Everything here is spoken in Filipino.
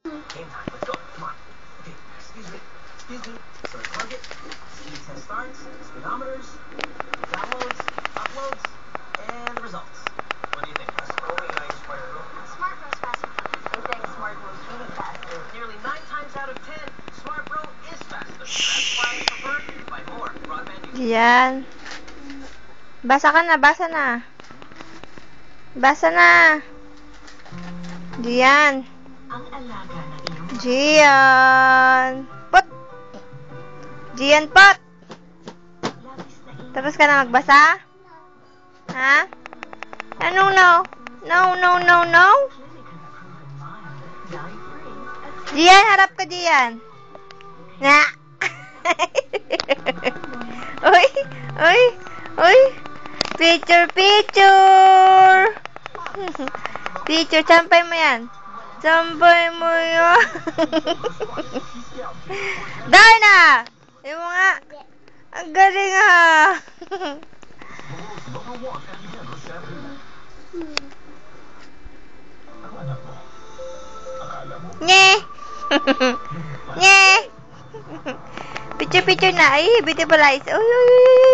Game time. Let's go. Come on. Okay. Excuse me. So target. Speed test starts. Speedometers. Downloads. Uploads. And the results. What do you think? Smart Bros faster. I'm saying Smart Bro's really faster. Nearly 9 times out of 10, Smart Bro is faster. That's why it's preferred by more broadband users. Yan. Basa ka na, basa na. Basa na. Diyan. Ang alaga na iyong Gian. Pot. Gian, pot. Tapos ka na magbasa? Ha? Ano, no? No. Gian, harap ka diyan. Na. Uy. Picture. Picture, sampay mo yan. Dahil na! Yung mga, ang galing ha. Nye! Nye! Picture na. Ay, beautiful eyes. Uy.